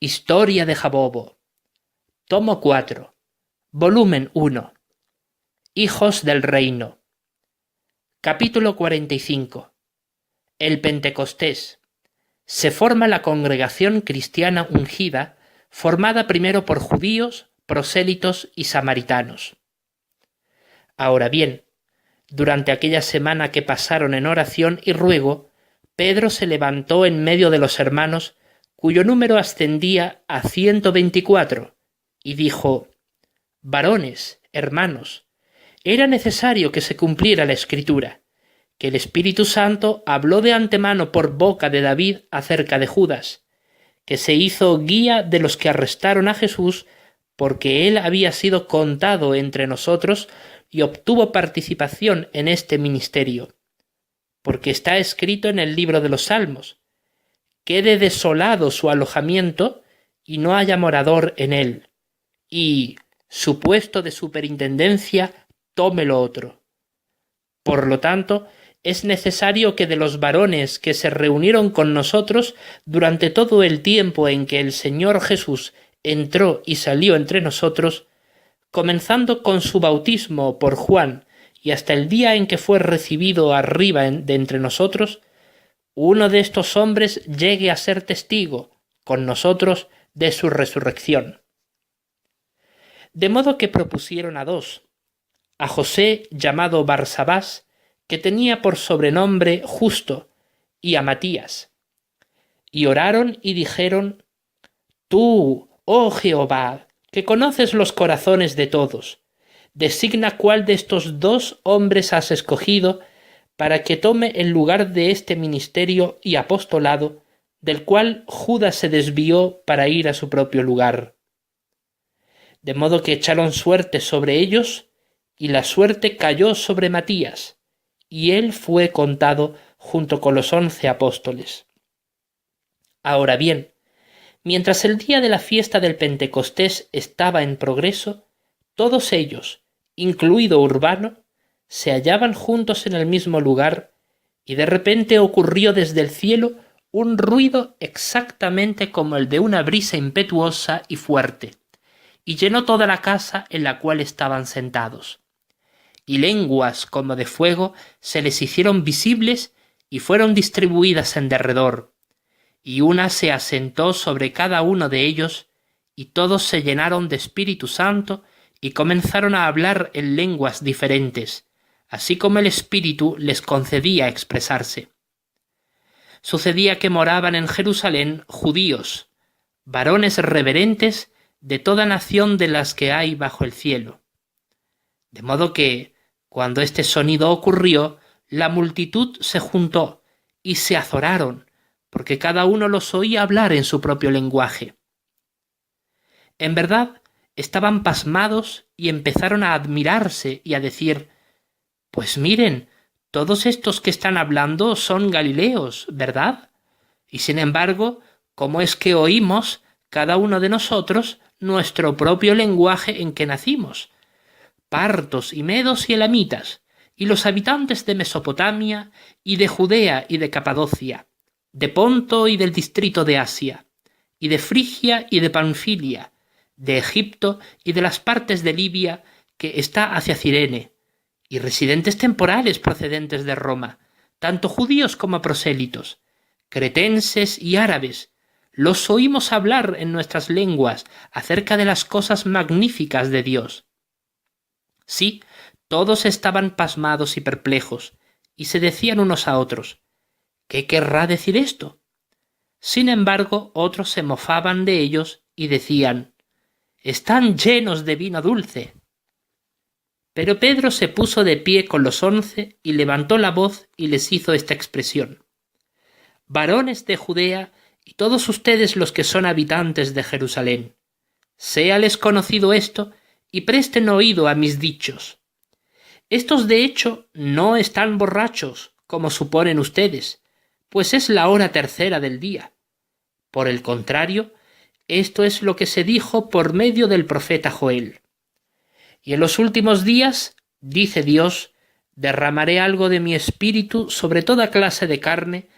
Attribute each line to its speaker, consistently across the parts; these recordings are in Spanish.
Speaker 1: Historia de Jabobo. Tomo 4. Volumen 1. Hijos del Reino. Capítulo 45. El Pentecostés. Se forma la congregación cristiana ungida, formada primero por judíos, prosélitos y samaritanos. Ahora bien, durante aquella semana que pasaron en oración y ruego, Pedro se levantó en medio de los hermanos, cuyo número ascendía a 124, y dijo: Varones, hermanos, era necesario que se cumpliera la Escritura, que el Espíritu Santo habló de antemano por boca de David acerca de Judas, que se hizo guía de los que arrestaron a Jesús, porque él había sido contado entre nosotros y obtuvo participación en este ministerio. Porque está escrito en el libro de los Salmos: quede desolado su alojamiento y no haya morador en él, y su puesto de superintendencia tómelo otro. Por lo tanto, es necesario que de los varones que se reunieron con nosotros durante todo el tiempo en que el Señor Jesús entró y salió entre nosotros, comenzando con su bautismo por Juan y hasta el día en que fue recibido arriba de entre nosotros, uno de estos hombres llegue a ser testigo con nosotros de su resurrección. De modo que propusieron a dos: a José, llamado Barsabás, que tenía por sobrenombre Justo, y a Matías. Y oraron y dijeron: Tú, oh Jehová, que conoces los corazones de todos, designa cuál de estos dos hombres has escogido para que tome el lugar de este ministerio y apostolado, del cual Judas se desvió para ir a su propio lugar. De modo que echaron suerte sobre ellos, y la suerte cayó sobre Matías, y él fue contado junto con los 11 apóstoles. Ahora bien, mientras el día de la fiesta del Pentecostés estaba en progreso, todos ellos, incluido Urbano, se hallaban juntos en el mismo lugar, y de repente ocurrió desde el cielo un ruido exactamente como el de una brisa impetuosa y fuerte, y llenó toda la casa en la cual estaban sentados. Y lenguas como de fuego se les hicieron visibles y fueron distribuidas en derredor, y una se asentó sobre cada uno de ellos, y todos se llenaron de Espíritu Santo y comenzaron a hablar en lenguas diferentes, así como el Espíritu les concedía expresarse. Sucedía que moraban en Jerusalén judíos, varones reverentes de toda nación de las que hay bajo el cielo. De modo que, cuando este sonido ocurrió, la multitud se juntó y se azoraron, porque cada uno los oía hablar en su propio lenguaje. En verdad, estaban pasmados y empezaron a admirarse y a decir: Pues miren, todos estos que están hablando son galileos, ¿verdad? Y sin embargo, ¿cómo es que oímos, cada uno de nosotros, nuestro propio lenguaje en que nacimos? Partos y medos y elamitas, y los habitantes de Mesopotamia, y de Judea y de Capadocia, de Ponto y del distrito de Asia, y de Frigia y de Panfilia, de Egipto y de las partes de Libia que está hacia Cirene, y residentes temporales procedentes de Roma, tanto judíos como prosélitos, cretenses y árabes, los oímos hablar en nuestras lenguas acerca de las cosas magníficas de Dios. Sí, todos estaban pasmados y perplejos, y se decían unos a otros: ¿qué querrá decir esto? Sin embargo, otros se mofaban de ellos y decían: están llenos de vino dulce. Pero Pedro se puso de pie con los 11 y levantó la voz y les hizo esta expresión: Varones de Judea y todos ustedes los que son habitantes de Jerusalén, séales conocido esto y presten oído a mis dichos. Estos de hecho no están borrachos, como suponen ustedes, pues es la hora tercera del día. Por el contrario, esto es lo que se dijo por medio del profeta Joel. Y en los últimos días, dice Dios, derramaré algo de mi espíritu sobre toda clase de carne,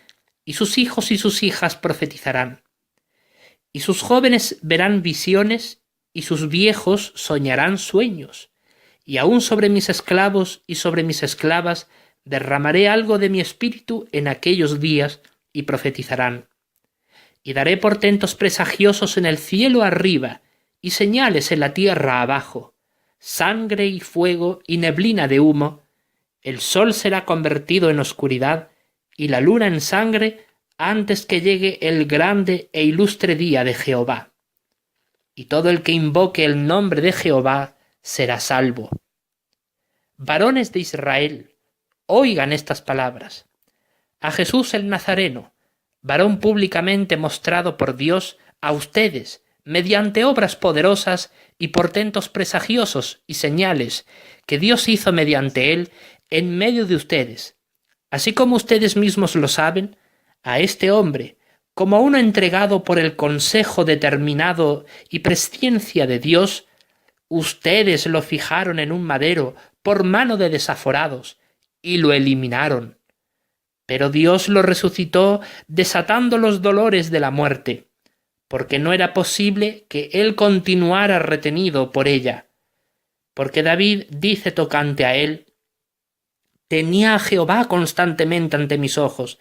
Speaker 1: y sus hijos y sus hijas profetizarán. y sus jóvenes verán visiones, y sus viejos soñarán sueños, y aun sobre mis esclavos y sobre mis esclavas derramaré algo de mi espíritu en aquellos días, y profetizarán. Y daré portentos presagiosos en el cielo arriba, y señales en la tierra abajo, sangre y fuego y neblina de humo. El sol será convertido en oscuridad, y la luna en sangre, antes que llegue el grande e ilustre día de Jehová. Y todo el que invoque el nombre de Jehová será salvo. Varones de Israel, oigan estas palabras. A Jesús el Nazareno, varón públicamente mostrado por Dios a ustedes, mediante obras poderosas y portentos presagiosos y señales que Dios hizo mediante él en medio de ustedes. Así como ustedes mismos lo saben, a este hombre, como uno entregado por el consejo determinado y presciencia de Dios, ustedes lo fijaron en un madero por mano de desaforados y lo eliminaron. Pero Dios lo resucitó desatando los dolores de la muerte, porque no era posible que él continuara retenido por ella. Porque David dice tocante a él: tenía a Jehová constantemente ante mis ojos,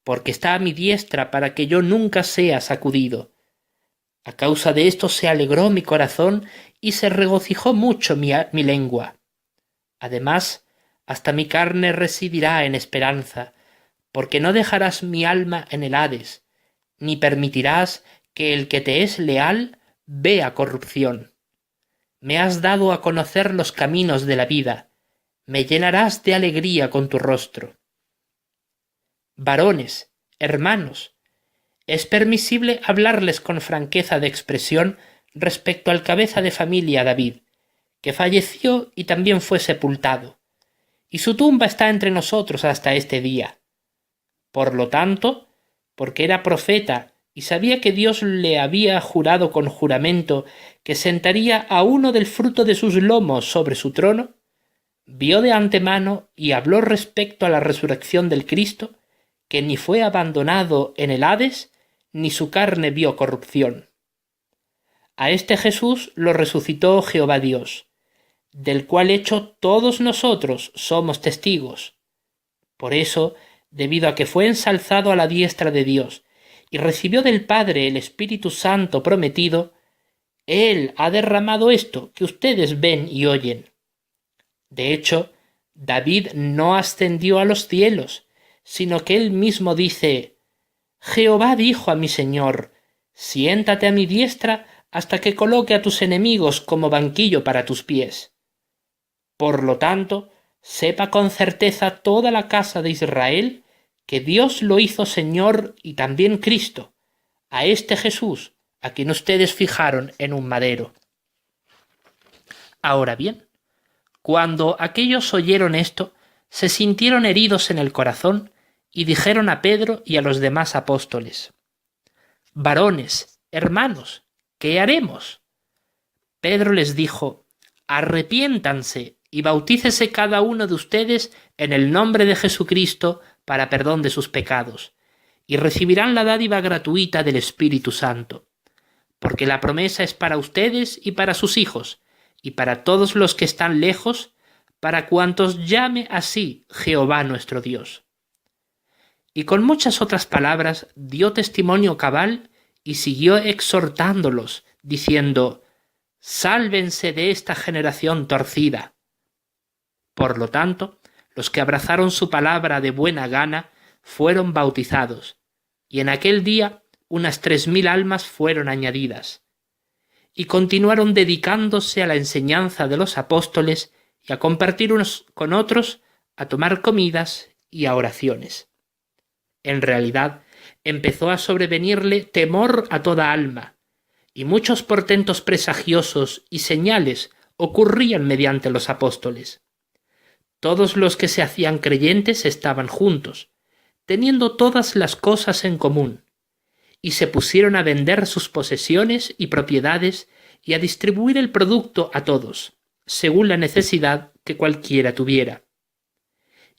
Speaker 1: porque está a mi diestra para que yo nunca sea sacudido. A causa de esto se alegró mi corazón y se regocijó mucho mi lengua. Además, hasta mi carne residirá en esperanza, porque no dejarás mi alma en el Hades, ni permitirás que el que te es leal vea corrupción. Me has dado a conocer los caminos de la vida, me llenarás de alegría con tu rostro. Varones, hermanos, es permisible hablarles con franqueza de expresión respecto al cabeza de familia David, que falleció y también fue sepultado, y su tumba está entre nosotros hasta este día. Por lo tanto, porque era profeta y sabía que Dios le había jurado con juramento que sentaría a uno del fruto de sus lomos sobre su trono, vio de antemano y habló respecto a la resurrección del Cristo, que ni fue abandonado en el Hades, ni su carne vio corrupción. A este Jesús lo resucitó Jehová Dios, del cual hecho todos nosotros somos testigos. Por eso, debido a que fue ensalzado a la diestra de Dios y recibió del Padre el Espíritu Santo prometido, Él ha derramado esto que ustedes ven y oyen. De hecho, David no ascendió a los cielos, sino que él mismo dice: Jehová dijo a mi Señor: siéntate a mi diestra hasta que coloque a tus enemigos como banquillo para tus pies. Por lo tanto, sepa con certeza toda la casa de Israel que Dios lo hizo Señor y también Cristo, a este Jesús, a quien ustedes fijaron en un madero. Ahora bien, cuando aquellos oyeron esto, se sintieron heridos en el corazón y dijeron a Pedro y a los demás apóstoles: Varones, hermanos, ¿qué haremos? Pedro les dijo: arrepiéntanse y bautícese cada uno de ustedes en el nombre de Jesucristo para perdón de sus pecados, y recibirán la dádiva gratuita del Espíritu Santo, porque la promesa es para ustedes y para sus hijos, y para todos los que están lejos, para cuantos llame así Jehová nuestro Dios. Y con muchas otras palabras dio testimonio cabal y siguió exhortándolos, diciendo: sálvense de esta generación torcida. Por lo tanto, los que abrazaron su palabra de buena gana fueron bautizados, y en aquel día unas 3000 almas fueron añadidas, y continuaron dedicándose a la enseñanza de los apóstoles y a compartir unos con otros, a tomar comidas y a oraciones. En realidad, empezó a sobrevenirle temor a toda alma, y muchos portentos presagiosos y señales ocurrían mediante los apóstoles. Todos los que se hacían creyentes estaban juntos, teniendo todas las cosas en común, y se pusieron a vender sus posesiones y propiedades y a distribuir el producto a todos, según la necesidad que cualquiera tuviera.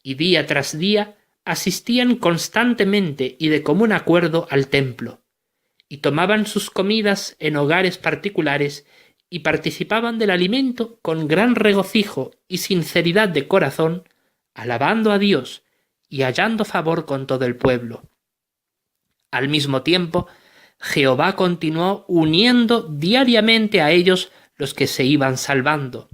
Speaker 1: Y día tras día asistían constantemente y de común acuerdo al templo, y tomaban sus comidas en hogares particulares y participaban del alimento con gran regocijo y sinceridad de corazón, alabando a Dios y hallando favor con todo el pueblo. Al mismo tiempo, Jehová continuó uniendo diariamente a ellos los que se iban salvando.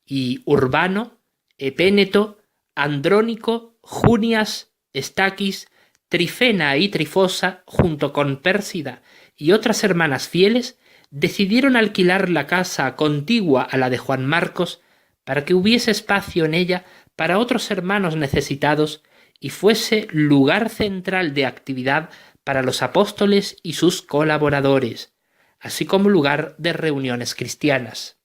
Speaker 1: Y Urbano, Epéneto, Andrónico, Junias, Estaquis, Trifena y Trifosa, junto con Pérsida y otras hermanas fieles, decidieron alquilar la casa contigua a la de Juan Marcos para que hubiese espacio en ella para otros hermanos necesitados y fuese lugar central de actividad para los apóstoles y sus colaboradores, así como lugar de reuniones cristianas.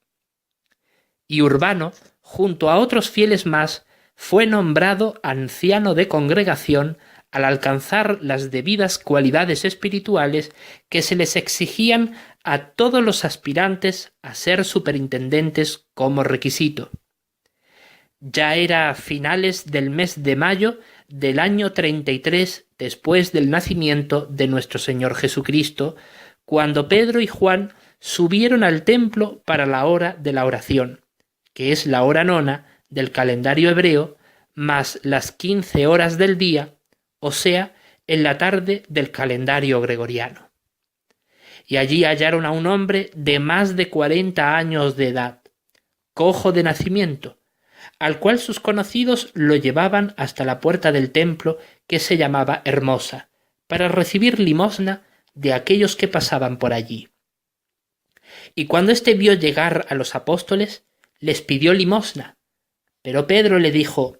Speaker 1: Y Urbano, junto a otros fieles más, fue nombrado anciano de congregación al alcanzar las debidas cualidades espirituales que se les exigían a todos los aspirantes a ser superintendentes como requisito. Ya era a finales del mes de mayo del año 33 después del nacimiento de nuestro Señor Jesucristo, cuando Pedro y Juan subieron al templo para la hora de la oración, que es la hora nona del calendario hebreo, más las 15 horas del día, o sea, en la tarde del calendario gregoriano. Y allí hallaron a un hombre de más de 40 años de edad, cojo de nacimiento, al cual sus conocidos lo llevaban hasta la puerta del templo que se llamaba Hermosa, para recibir limosna de aquellos que pasaban por allí. Y cuando éste vio llegar a los apóstoles, les pidió limosna, pero Pedro le dijo: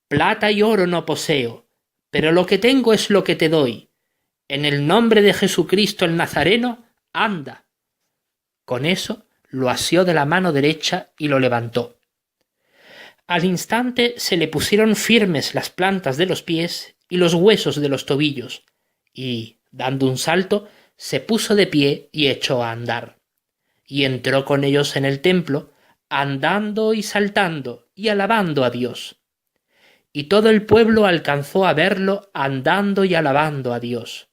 Speaker 1: «Plata y oro no poseo, pero lo que tengo es lo que te doy. En el nombre de Jesucristo el Nazareno, anda». Con eso lo asió de la mano derecha y lo levantó. Al instante se le pusieron firmes las plantas de los pies y los huesos de los tobillos, y, dando un salto, se puso de pie y echó a andar. Y entró con ellos en el templo, andando y saltando y alabando a Dios. Y todo el pueblo alcanzó a verlo andando y alabando a Dios.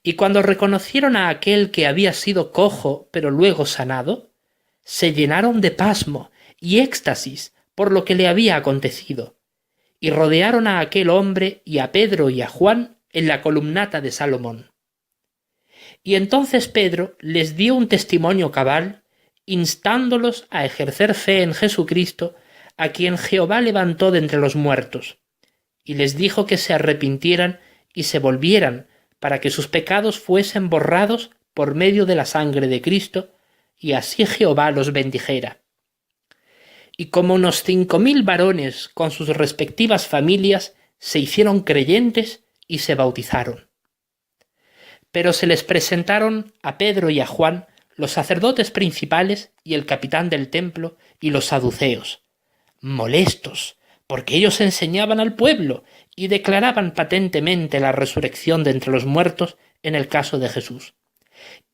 Speaker 1: Y cuando reconocieron a aquel que había sido cojo pero luego sanado, se llenaron de pasmo y éxtasis por lo que le había acontecido, y rodearon a aquel hombre y a Pedro y a Juan en la columnata de Salomón. Y entonces Pedro les dio un testimonio cabal, instándolos a ejercer fe en Jesucristo, a quien Jehová levantó de entre los muertos, y les dijo que se arrepintieran y se volvieran para que sus pecados fuesen borrados por medio de la sangre de Cristo, y así Jehová los bendijera. Y como unos 5.000 varones con sus respectivas familias se hicieron creyentes y se bautizaron. Pero se les presentaron a Pedro y a Juan los sacerdotes principales y el capitán del templo y los saduceos, molestos, porque ellos enseñaban al pueblo y declaraban patentemente la resurrección de entre los muertos en el caso de Jesús.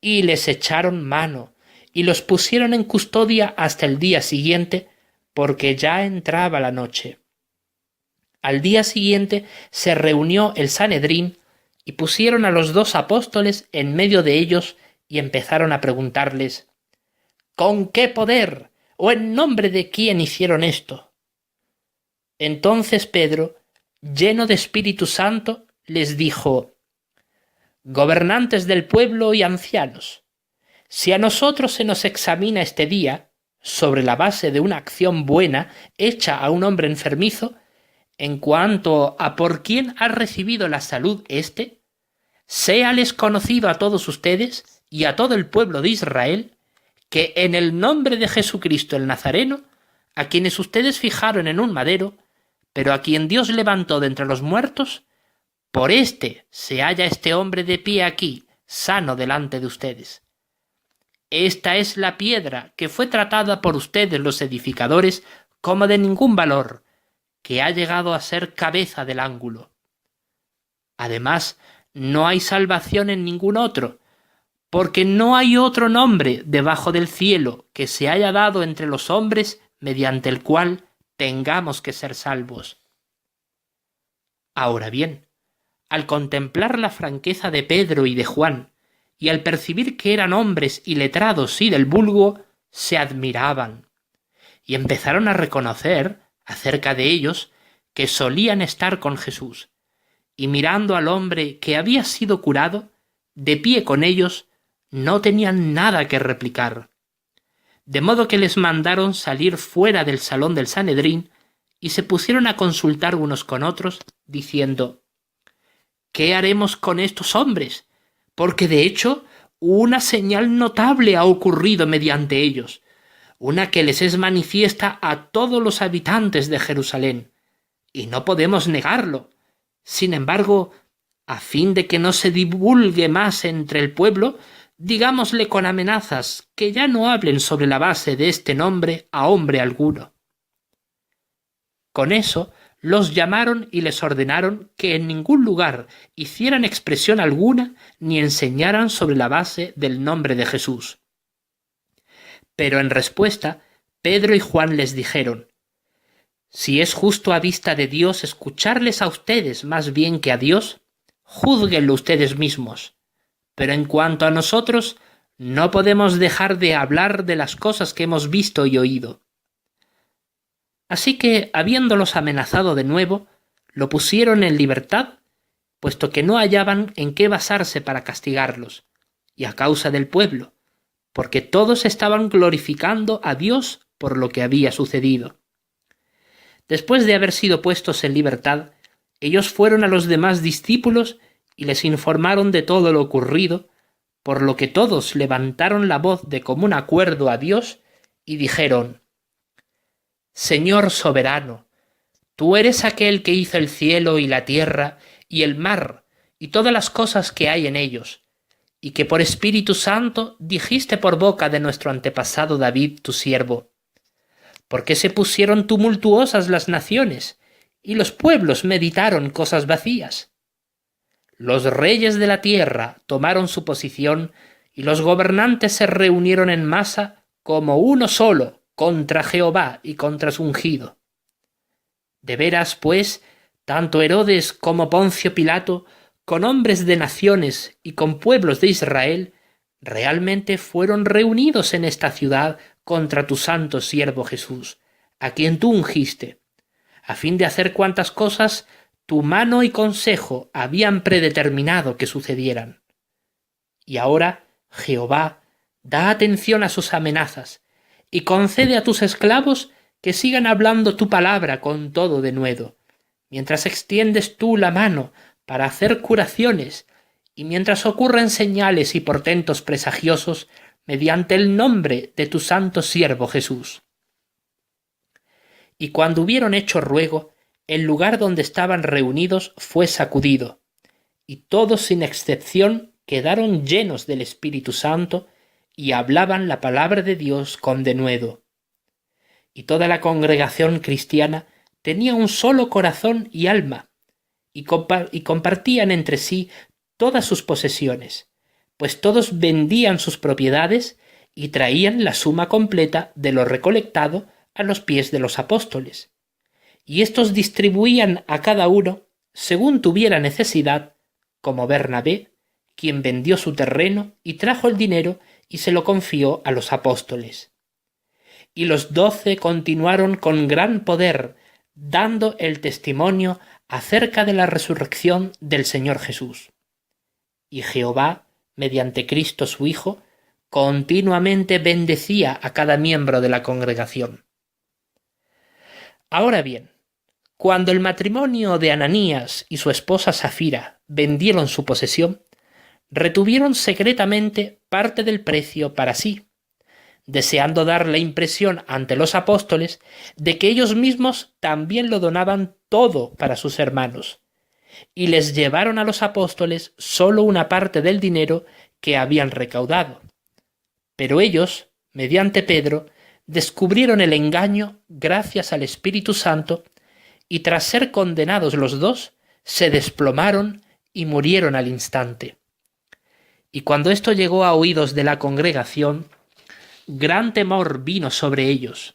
Speaker 1: Y les echaron mano y los pusieron en custodia hasta el día siguiente, porque ya entraba la noche. Al día siguiente se reunió el Sanedrín y pusieron a los 2 apóstoles en medio de ellos y empezaron a preguntarles: ¿con qué poder o en nombre de quién hicieron esto? Entonces Pedro, lleno de Espíritu Santo, les dijo: «Gobernantes del pueblo y ancianos, si a nosotros se nos examina este día, sobre la base de una acción buena hecha a un hombre enfermizo, en cuanto a por quién ha recibido la salud éste, séales conocido a todos ustedes y a todo el pueblo de Israel, que en el nombre de Jesucristo el Nazareno, a quienes ustedes fijaron en un madero, pero a quien Dios levantó de entre los muertos, por éste se halla este hombre de pie aquí, sano delante de ustedes. Esta es la piedra que fue tratada por ustedes los edificadores como de ningún valor, que ha llegado a ser cabeza del ángulo. Además, no hay salvación en ningún otro, porque no hay otro nombre debajo del cielo que se haya dado entre los hombres mediante el cual tengamos que ser salvos». Ahora bien, al contemplar la franqueza de Pedro y de Juan, y al percibir que eran hombres iletrados y del vulgo, se admiraban, y empezaron a reconocer, acerca de ellos, que solían estar con Jesús, y mirando al hombre que había sido curado, de pie con ellos, no tenían nada que replicar. De modo que les mandaron salir fuera del salón del Sanedrín, y se pusieron a consultar unos con otros, diciendo: ¿Qué haremos con estos hombres? Porque de hecho una señal notable ha ocurrido mediante ellos, una que les es manifiesta a todos los habitantes de Jerusalén, y no podemos negarlo. Sin embargo, a fin de que no se divulgue más entre el pueblo, digámosle con amenazas que ya no hablen sobre la base de este nombre a hombre alguno. Con eso los llamaron y les ordenaron que en ningún lugar hicieran expresión alguna ni enseñaran sobre la base del nombre de Jesús. Pero en respuesta, Pedro y Juan les dijeron: si es justo a vista de Dios escucharles a ustedes más bien que a Dios, júzguenlo ustedes mismos. Pero en cuanto a nosotros, no podemos dejar de hablar de las cosas que hemos visto y oído. Así que, habiéndolos amenazado de nuevo, lo pusieron en libertad, puesto que no hallaban en qué basarse para castigarlos, y a causa del pueblo, porque todos estaban glorificando a Dios por lo que había sucedido. Después de haber sido puestos en libertad, ellos fueron a los demás discípulos y les informaron de todo lo ocurrido, por lo que todos levantaron la voz de común acuerdo a Dios y dijeron: Señor soberano, tú eres aquel que hizo el cielo y la tierra y el mar y todas las cosas que hay en ellos, y que por Espíritu Santo dijiste por boca de nuestro antepasado David, tu siervo: ¿por qué se pusieron tumultuosas las naciones y los pueblos meditaron cosas vacías? Los reyes de la tierra tomaron su posición y los gobernantes se reunieron en masa como uno solo contra Jehová y contra su ungido. De veras, pues, tanto Herodes como Poncio Pilato, con hombres de naciones y con pueblos de Israel, realmente fueron reunidos en esta ciudad contra tu santo siervo Jesús, a quien tú ungiste, a fin de hacer cuantas cosas tu mano y consejo habían predeterminado que sucedieran. Y ahora, Jehová, da atención a sus amenazas, y concede a tus esclavos que sigan hablando tu palabra con todo denuedo, mientras extiendes tú la mano para hacer curaciones, y mientras ocurren señales y portentos presagiosos mediante el nombre de tu santo siervo Jesús. Y cuando hubieron hecho ruego, el lugar donde estaban reunidos fue sacudido, y todos sin excepción quedaron llenos del Espíritu Santo y hablaban la palabra de Dios con denuedo. Y toda la congregación cristiana tenía un solo corazón y alma, y compartían entre sí todas sus posesiones, pues todos vendían sus propiedades y traían la suma completa de lo recolectado a los pies de los apóstoles. Y éstos distribuían a cada uno, según tuviera necesidad, como Bernabé, quien vendió su terreno y trajo el dinero y se lo confió a los apóstoles. Y los 12 continuaron con gran poder, dando el testimonio acerca de la resurrección del Señor Jesús. Y Jehová, mediante Cristo su Hijo, continuamente bendecía a cada miembro de la congregación. Ahora bien, cuando el matrimonio de Ananías y su esposa Safira vendieron su posesión, retuvieron secretamente parte del precio para sí, deseando dar la impresión ante los apóstoles de que ellos mismos también lo donaban todo para sus hermanos, y les llevaron a los apóstoles solo una parte del dinero que habían recaudado. Pero ellos, mediante Pedro, descubrieron el engaño gracias al Espíritu Santo, y tras ser condenados los dos, se desplomaron y murieron al instante. Y cuando esto llegó a oídos de la congregación, gran temor vino sobre ellos.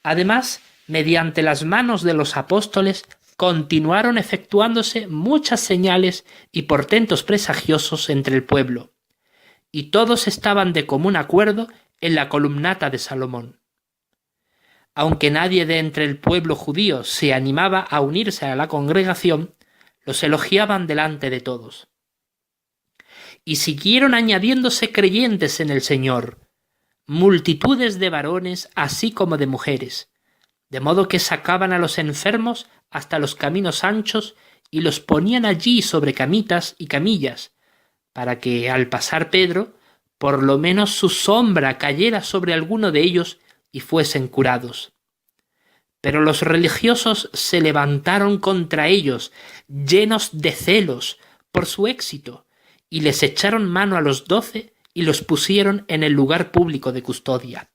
Speaker 1: Además, mediante las manos de los apóstoles, continuaron efectuándose muchas señales y portentos presagiosos entre el pueblo, y todos estaban de común acuerdo en la columnata de Salomón. Aunque nadie de entre el pueblo judío se animaba a unirse a la congregación, los elogiaban delante de todos. Y siguieron añadiéndose creyentes en el Señor, multitudes de varones así como de mujeres, de modo que sacaban a los enfermos hasta los caminos anchos y los ponían allí sobre camitas y camillas, para que, al pasar Pedro, por lo menos su sombra cayera sobre alguno de ellos y fuesen curados. Pero los religiosos se levantaron contra ellos, llenos de celos por su éxito, y les echaron mano a los 12 y los pusieron en el lugar público de custodia.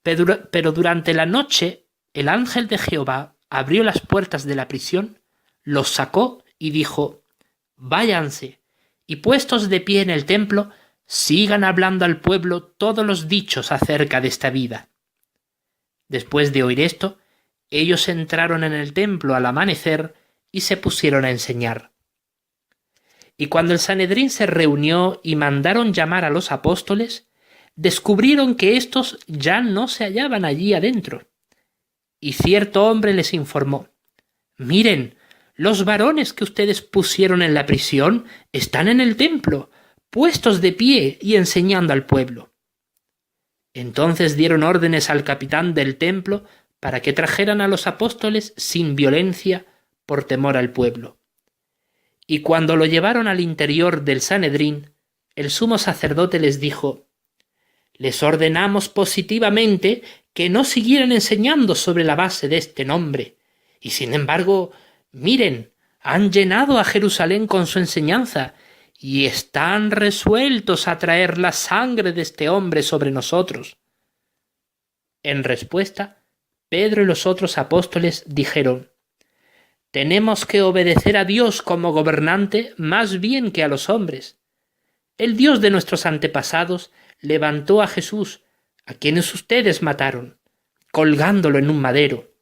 Speaker 1: Pero durante la noche el ángel de Jehová abrió las puertas de la prisión, los sacó y dijo: «Váyanse, y puestos de pie en el templo, sigan hablando al pueblo todos los dichos acerca de esta vida». Después de oír esto, ellos entraron en el templo al amanecer y se pusieron a enseñar. Y cuando el Sanedrín se reunió y mandaron llamar a los apóstoles, descubrieron que éstos ya no se hallaban allí adentro. Y cierto hombre les informó: «Miren, los varones que ustedes pusieron en la prisión están en el templo, puestos de pie y enseñando al pueblo». Entonces dieron órdenes al capitán del templo para que trajeran a los apóstoles sin violencia por temor al pueblo. Y cuando lo llevaron al interior del Sanedrín, el sumo sacerdote les dijo: «Les ordenamos positivamente que no siguieran enseñando sobre la base de este nombre, y sin embargo, miren, han llenado a Jerusalén con su enseñanza, y están resueltos a traer la sangre de este hombre sobre nosotros». En respuesta, Pedro y los otros apóstoles dijeron: «Tenemos que obedecer a Dios como gobernante más bien que a los hombres. El Dios de nuestros antepasados levantó a Jesús, a quienes ustedes mataron, colgándolo en un madero.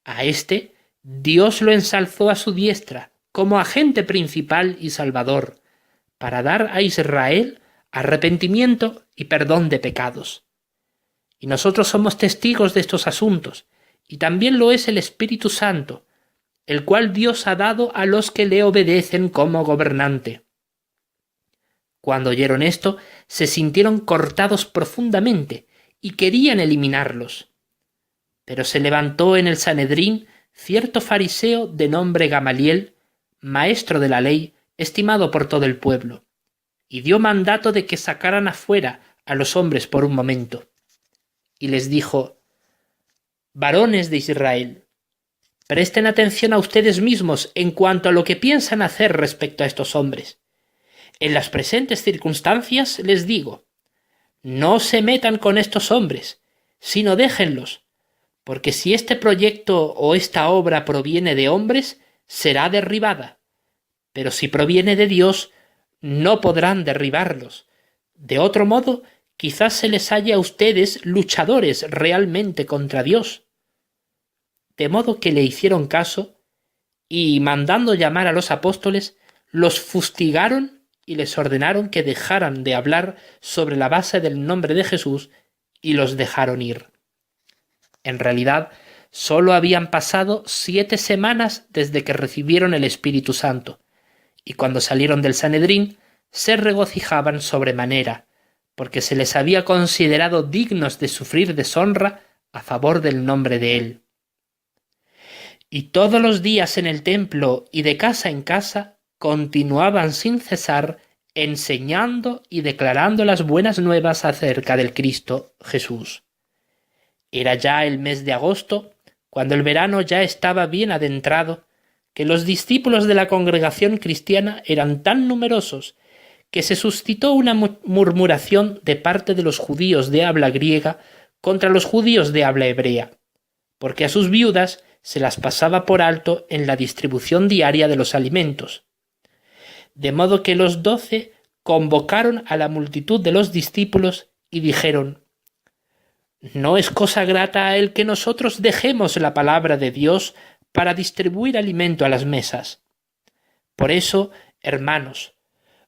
Speaker 1: A éste Dios lo ensalzó a su diestra como agente principal y salvador, para dar a Israel arrepentimiento y perdón de pecados. Y nosotros somos testigos de estos asuntos, y también lo es el Espíritu Santo, el cual Dios ha dado a los que le obedecen como gobernante». Cuando oyeron esto, se sintieron cortados profundamente y querían eliminarlos. Pero se levantó en el Sanedrín cierto fariseo de nombre Gamaliel, maestro de la ley, estimado por todo el pueblo, y dio mandato de que sacaran afuera a los hombres por un momento. Y les dijo: «Varones de Israel, presten atención a ustedes mismos en cuanto a lo que piensan hacer respecto a estos hombres. En las presentes circunstancias les digo: no se metan con estos hombres, sino déjenlos, porque si este proyecto o esta obra proviene de hombres, será derribada, pero si proviene de Dios, no podrán derribarlos. De otro modo, quizás se les haya a ustedes luchadores realmente contra Dios». De modo que le hicieron caso, y mandando llamar a los apóstoles, los fustigaron y les ordenaron que dejaran de hablar sobre la base del nombre de Jesús, y los dejaron ir. En realidad, solo habían pasado 7 semanas desde que recibieron el Espíritu Santo, y cuando salieron del Sanedrín se regocijaban sobremanera, porque se les había considerado dignos de sufrir deshonra a favor del nombre de Él. Y todos los días en el templo y de casa en casa continuaban sin cesar enseñando y declarando las buenas nuevas acerca del Cristo Jesús. Era ya el mes de agosto, cuando el verano ya estaba bien adentrado, que los discípulos de la congregación cristiana eran tan numerosos que se suscitó una murmuración de parte de los judíos de habla griega contra los judíos de habla hebrea, porque a sus viudas se las pasaba por alto en la distribución diaria de los alimentos. De modo que los 12 convocaron a la multitud de los discípulos y dijeron: «¿No es cosa grata a él que nosotros dejemos la palabra de Dios para distribuir alimento a las mesas. Por eso, hermanos,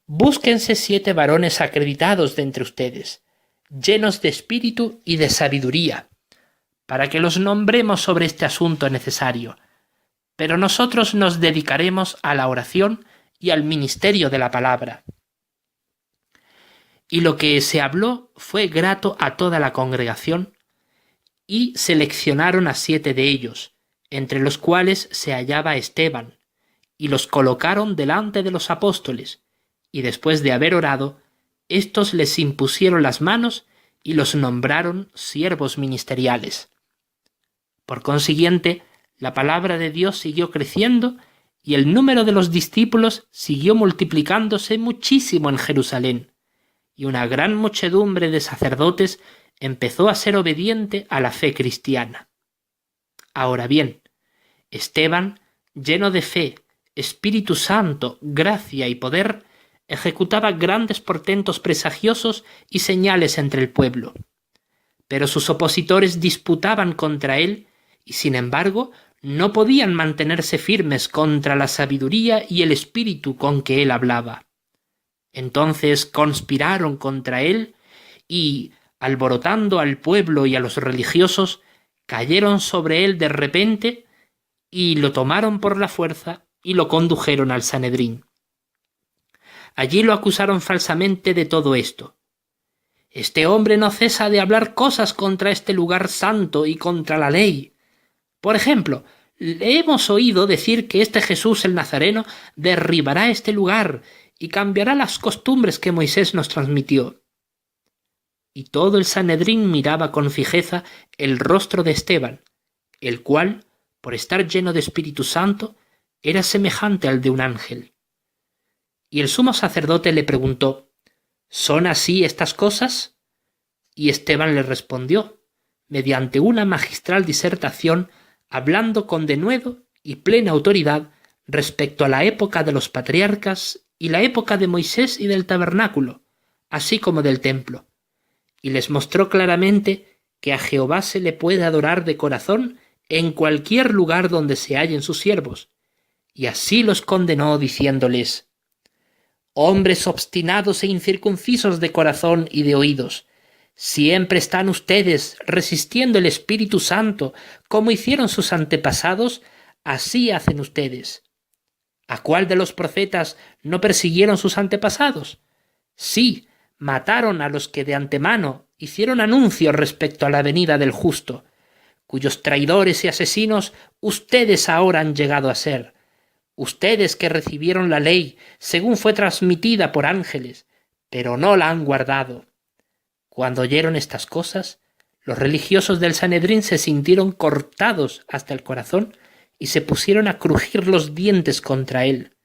Speaker 1: búsquense 7 varones acreditados de entre ustedes, llenos de espíritu y de sabiduría, para que los nombremos sobre este asunto necesario. Pero nosotros nos dedicaremos a la oración y al ministerio de la palabra. Y lo que se habló fue grato a toda la congregación, y seleccionaron a 7 de ellos, entre los cuales se hallaba Esteban, y los colocaron delante de los apóstoles, y después de haber orado, éstos les impusieron las manos y los nombraron siervos ministeriales. Por consiguiente, la palabra de Dios siguió creciendo y el número de los discípulos siguió multiplicándose muchísimo en Jerusalén, y una gran muchedumbre de sacerdotes empezó a ser obediente a la fe cristiana. Ahora bien, Esteban, lleno de fe, Espíritu Santo, gracia y poder, ejecutaba grandes portentos presagiosos y señales entre el pueblo. Pero sus opositores disputaban contra él y, sin embargo, no podían mantenerse firmes contra la sabiduría y el espíritu con que él hablaba. Entonces conspiraron contra él y, alborotando al pueblo y a los religiosos, cayeron sobre él de repente y lo tomaron por la fuerza y lo condujeron al Sanedrín. Allí lo acusaron falsamente de todo esto. Este hombre no cesa de hablar cosas contra este lugar santo y contra la ley. Por ejemplo, le hemos oído decir que este Jesús el Nazareno derribará este lugar y cambiará las costumbres que Moisés nos transmitió. Y todo el Sanedrín miraba con fijeza el rostro de Esteban, el cual, por estar lleno de Espíritu Santo, era semejante al de un ángel. Y el sumo sacerdote le preguntó: ¿Son así estas cosas? Y Esteban le respondió, mediante una magistral disertación, hablando con denuedo y plena autoridad respecto a la época de los patriarcas y la época de Moisés y del tabernáculo, así como del templo, y les mostró claramente que a Jehová se le puede adorar de corazón en cualquier lugar donde se hallen sus siervos, y así los condenó diciéndoles: hombres obstinados e incircuncisos de corazón y de oídos, siempre están ustedes resistiendo el Espíritu Santo, como hicieron sus antepasados, así hacen ustedes. ¿A cuál de los profetas no persiguieron sus antepasados? Sí, mataron a los que de antemano hicieron anuncio respecto a la venida del justo, cuyos traidores y asesinos ustedes ahora han llegado a ser. Ustedes que recibieron la ley según fue transmitida por ángeles, pero no la han guardado. Cuando oyeron estas cosas, los religiosos del Sanedrín se sintieron cortados hasta el corazón y se pusieron a crujir los dientes contra él.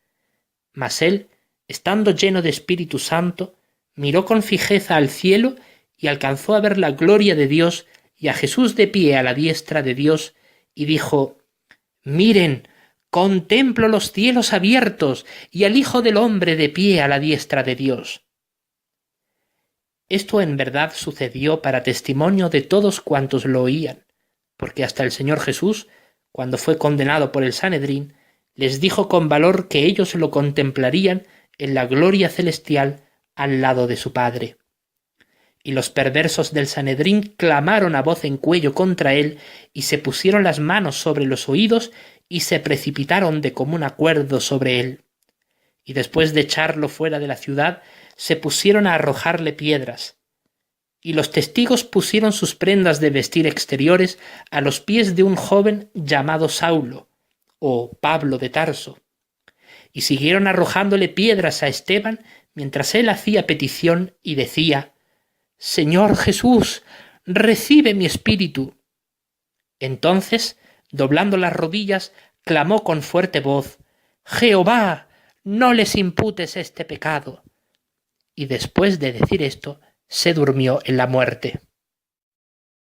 Speaker 1: Mas él, estando lleno de Espíritu Santo, miró con fijeza al cielo y alcanzó a ver la gloria de Dios y a Jesús de pie a la diestra de Dios, y dijo: miren, contemplo los cielos abiertos y al Hijo del Hombre de pie a la diestra de Dios. Esto en verdad sucedió para testimonio de todos cuantos lo oían, porque hasta el Señor Jesús, cuando fue condenado por el Sanedrín, les dijo con valor que ellos lo contemplarían en la gloria celestial al lado de su Padre. Y los perversos del Sanedrín clamaron a voz en cuello contra él y se pusieron las manos sobre los oídos y se precipitaron de común acuerdo sobre él. Y después de echarlo fuera de la ciudad, se pusieron a arrojarle piedras. Y los testigos pusieron sus prendas de vestir exteriores a los pies de un joven llamado Saulo, o Pablo de Tarso, y siguieron arrojándole piedras a Esteban mientras él hacía petición y decía: Señor Jesús, recibe mi espíritu. Entonces, doblando las rodillas, clamó con fuerte voz: Jehová, no les imputes este pecado. Y después de decir esto, se durmió en la muerte.